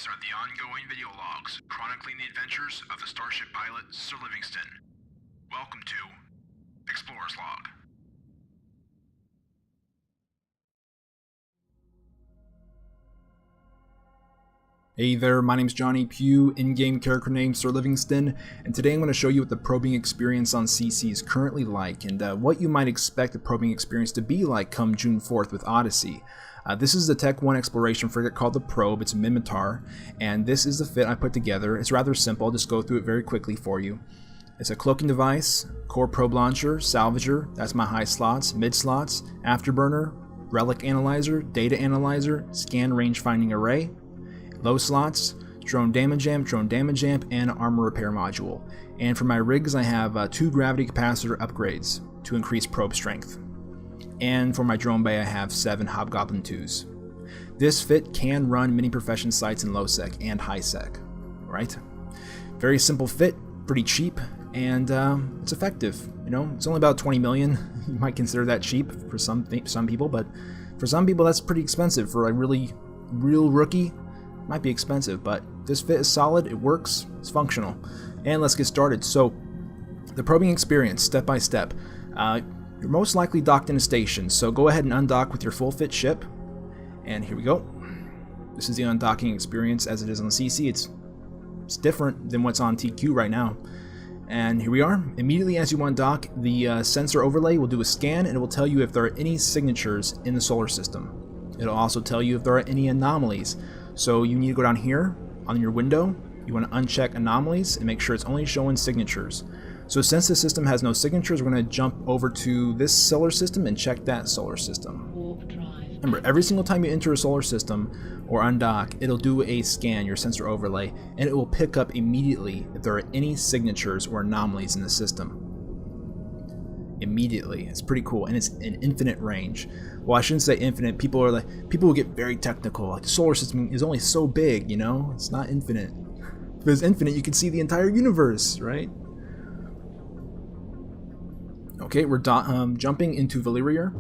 These are the ongoing video logs chronicling the adventures of the starship pilot Sir Livingston. Welcome to Explorer's Log. Hey there, my name's Johnny Pugh, in-game character name Sir Livingston, and today I'm going to show you what the probing experience on CC is currently like, and what you might expect the probing experience to be like come June 4th with Odyssey. This is the Tech 1 exploration frigate called the Probe. It's a Mimitar, and this is the fit I put together. It's rather simple. I'll just go through it very quickly for you. It's a cloaking device, core probe launcher, salvager, that's my high slots, mid slots, afterburner, relic analyzer, data analyzer, scan range finding array, low slots, drone damage amp, and armor repair module. And for my rigs I have 2 gravity capacitor upgrades to increase probe strength. And for my drone bay I have 7 Hobgoblin 2s. This fit can run mini profession sites in low sec and high sec. Right? Very simple fit, pretty cheap, and it's effective. You know, it's only about 20 million. You might consider that cheap for some people, but for some people that's pretty expensive. For a real rookie, might be expensive, but this fit is solid, it works, it's functional. And let's get started. So, the probing experience, step by step. You're most likely docked in a station, so go ahead and undock with your full fit ship. And here we go. This is the undocking experience as it is on the CC. It's different than what's on TQ right now. And here we are. Immediately as you undock, the sensor overlay will do a scan and it will tell you if there are any signatures in the solar system. It'll also tell you if there are any anomalies. So you need to go down here on your window, you want to uncheck anomalies and make sure it's only showing signatures. So since the system has no signatures, we're going to jump over to this solar system and check that solar system. Remember, every single time you enter a solar system or undock, it'll do a scan, your sensor overlay, and it will pick up immediately if there are any signatures or anomalies in the system. Immediately. It's pretty cool, and it's an infinite range. Well, I shouldn't say infinite. People will get very technical. Like, the solar system is only so big, you know? It's not infinite. If it was infinite, you could see the entire universe, right? Okay, we're jumping into Valyria.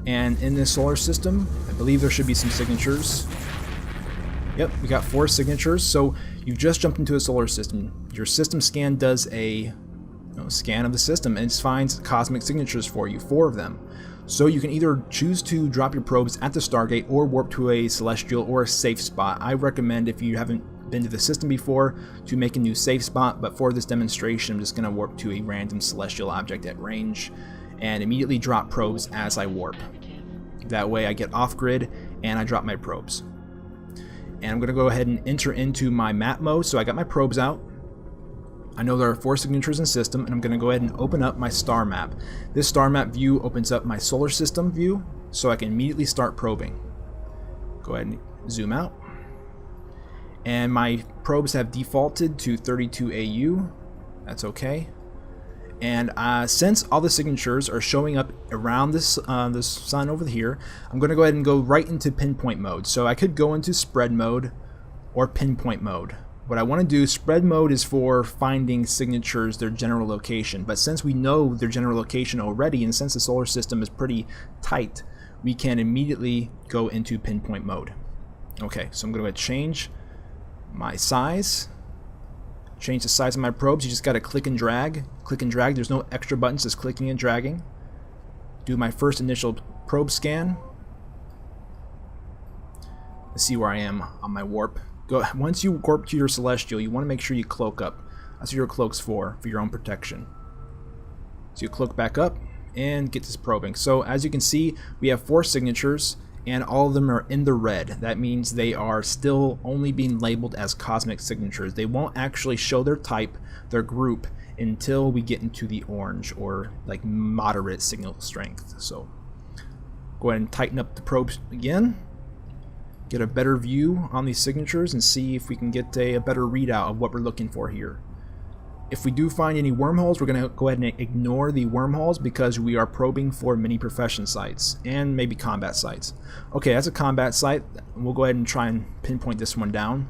And in this solar system, I believe there should be some signatures. Yep, we got 4 signatures. So you've just jumped into a solar system. Your system scan does a scan of the system and it finds cosmic signatures for you, 4 of them. So you can either choose to drop your probes at the Stargate or warp to a celestial or a safe spot. I recommend, if you haven't been to the system before, to make a new safe spot, but for this demonstration I'm just going to warp to a random celestial object at range and immediately drop probes as I warp. That way I get off grid and I drop my probes. And I'm going to go ahead and enter into my map mode. So I got my probes out. I know there are 4 signatures in system, and I'm going to go ahead and open up my star map. This star map view opens up my solar system view, so I can immediately start probing. Go ahead and zoom out. And my probes have defaulted to 32 AU. That's okay. And since all the signatures are showing up around this sun over here, I'm going to go ahead and go right into pinpoint mode. So I could go into spread mode or pinpoint mode. What I want to do, spread mode is for finding signatures, their general location. But since we know their general location already, and since the solar system is pretty tight, we can immediately go into pinpoint mode. Okay, so I'm going to change my size. Change the size of my probes. You just got to click and drag. Click and drag. There's no extra buttons, just clicking and dragging. Do my first initial probe scan. Let's see where I am on my warp. Once you warp to your celestial, you want to make sure you cloak up. That's what your cloak's for your own protection. So you cloak back up and get this probing. So as you can see, we have 4 signatures and all of them are in the red. That means they are still only being labeled as cosmic signatures. They won't actually show their type, their group, until we get into the orange or like moderate signal strength. So go ahead and tighten up the probes again. Get a better view on these signatures and see if we can get a better readout of what we're looking for here. If we do find any wormholes, we're going to go ahead and ignore the wormholes because we are probing for mini profession sites and maybe combat sites. Okay, that's a combat site. We'll go ahead and try and pinpoint this one down.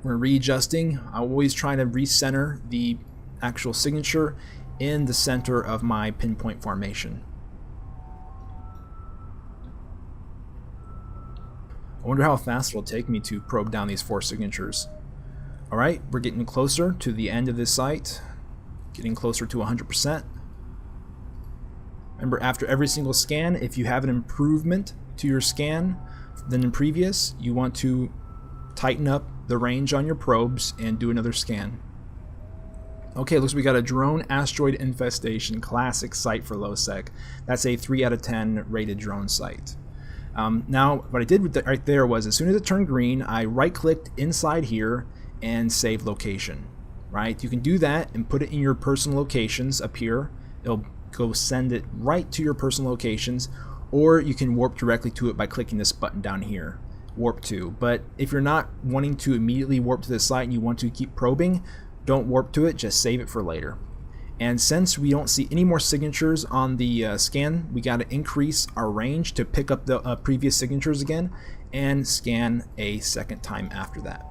We're readjusting. I'm always trying to recenter the actual signature in the center of my pinpoint formation. I wonder how fast it'll take me to probe down these 4 signatures. Alright, we're getting closer to the end of this site. Getting closer to 100%. Remember, after every single scan, if you have an improvement to your scan than in previous, you want to tighten up the range on your probes and do another scan. Okay, looks like we got a drone asteroid infestation, classic site for low sec. That's a 3 out of 10 rated drone site. Now, what I did with right there was, as soon as it turned green, I right-clicked inside here and save location. Right? You can do that and put it in your personal locations up here. It'll go send it right to your personal locations, or you can warp directly to it by clicking this button down here, warp to. But if you're not wanting to immediately warp to this site and you want to keep probing, don't warp to it, just save it for later. And since we don't see any more signatures on the scan, we got to increase our range to pick up the previous signatures again and scan a second time after that.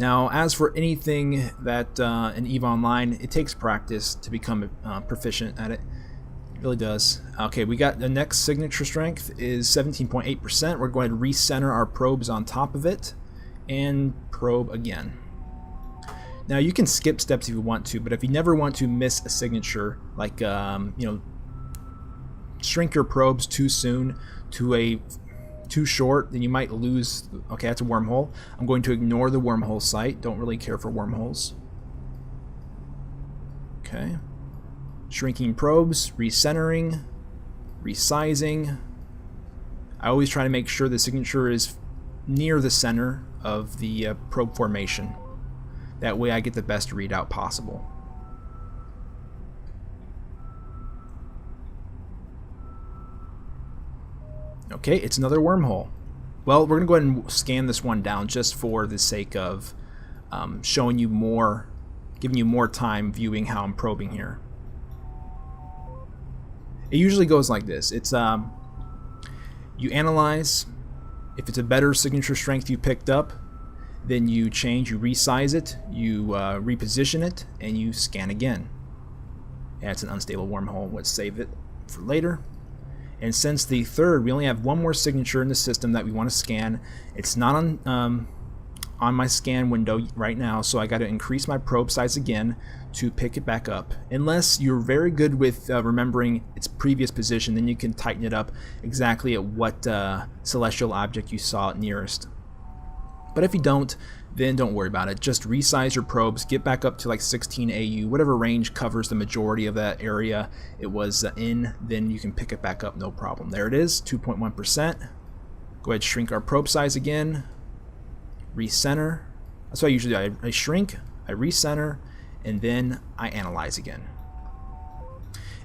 Now, as for anything that in EVE Online, it takes practice to become proficient at it. It really does. Okay, we got the next signature strength is 17.8%. We're going to recenter our probes on top of it and probe again. Now, you can skip steps if you want to, but if you never want to miss a signature, like shrink your probes too soon to a too short, then you might lose. Okay, that's a wormhole. I'm going to ignore the wormhole site. Don't really care for wormholes. Okay. Shrinking probes, recentering, resizing. I always try to make sure the signature is near the center of the probe formation. That way I get the best readout possible. Okay, it's another wormhole. Well, we're going to go ahead and scan this one down just for the sake of showing you more, giving you more time viewing how I'm probing here. It usually goes like this. It's you analyze. If it's a better signature strength you picked up, then you change, you resize it, you reposition it, and you scan again. Yeah, it's an unstable wormhole. Let's save it for later. And since the third, we only have one more signature in the system that we want to scan. It's not on my scan window right now, so I got to increase my probe size again to pick it back up. Unless you're very good with remembering its previous position, then you can tighten it up exactly at what celestial object you saw it nearest. But if you don't, then don't worry about it. Just resize your probes, get back up to like 16 AU, whatever range covers the majority of that area it was in, then you can pick it back up, no problem. There it is, 2.1%. Go ahead, shrink our probe size again, recenter. That's what I usually do. I shrink, I recenter, and then I analyze again.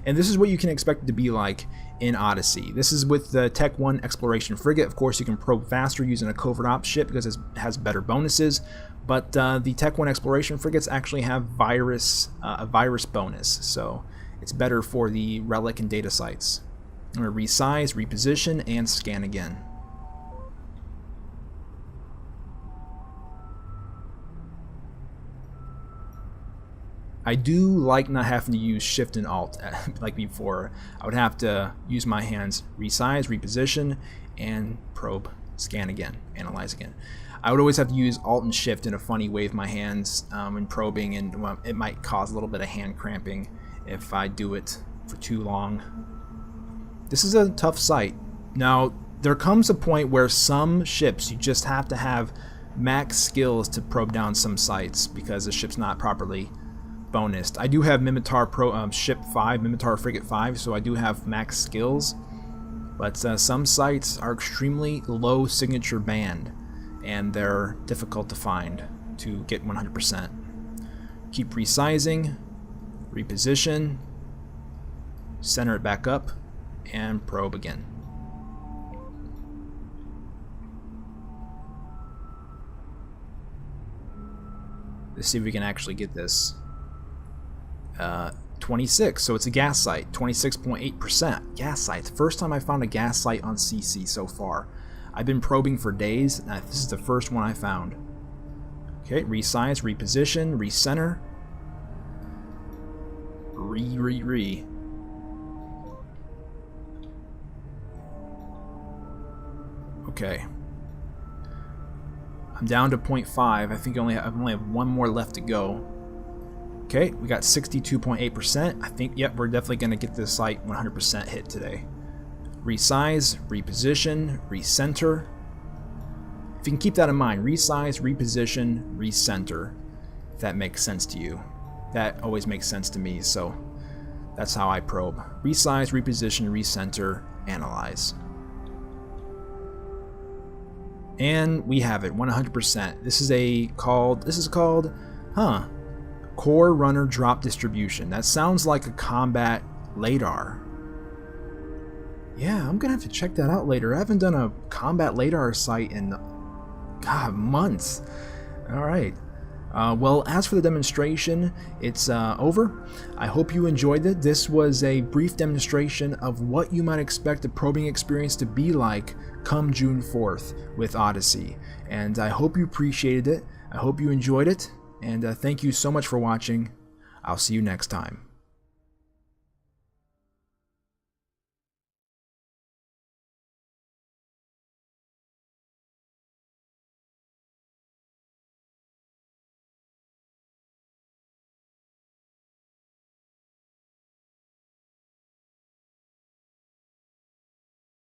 And this is what you can expect it to be like in Odyssey. This is with the Tech 1 Exploration Frigate. Of course, you can probe faster using a covert ops ship because it has better bonuses, but the Tech 1 Exploration Frigates actually have a virus bonus, so it's better for the relic and data sites. I'm going to resize, reposition, and scan again. I do like not having to use Shift and Alt like before. I would have to use my hands, resize, reposition, and probe, scan again, analyze again. I would always have to use Alt and Shift in a funny way with my hands in probing, and it might cause a little bit of hand cramping if I do it for too long. This is a tough site. Now, there comes a point where some ships you just have to have max skills to probe down some sites because the ship's not properly bonused. I do have Mimitar Ship 5, Mimitar Frigate 5, so I do have max skills, but some sites are extremely low signature band, and they're difficult to find to get 100%. Keep resizing, reposition, center it back up, and probe again. Let's see if we can actually get this. 26, so it's a gas site, 26.8%. Gas site, first time I found a gas site on CC so far. I've been probing for days, and this is the first one I found. Okay, resize, reposition, recenter. Okay. I'm down to 0.5. I think I only have one more left to go. Okay, we got 62.8%. I think, yep, we're definitely going to get this site 100% hit today. Resize, reposition, recenter. If you can keep that in mind, resize, reposition, recenter, if that makes sense to you. That always makes sense to me, so that's how I probe. Resize, reposition, recenter, analyze. And we have it, 100%. This is called, Core Runner Drop Distribution. That sounds like a combat LiDAR. Yeah, I'm gonna have to check that out later. I haven't done a combat LiDAR site in, months. Alright. Well, as for the demonstration, it's over. I hope you enjoyed it. This was a brief demonstration of what you might expect the probing experience to be like come June 4th with Odyssey. And I hope you appreciated it. I hope you enjoyed it. And thank you so much for watching. I'll see you next time.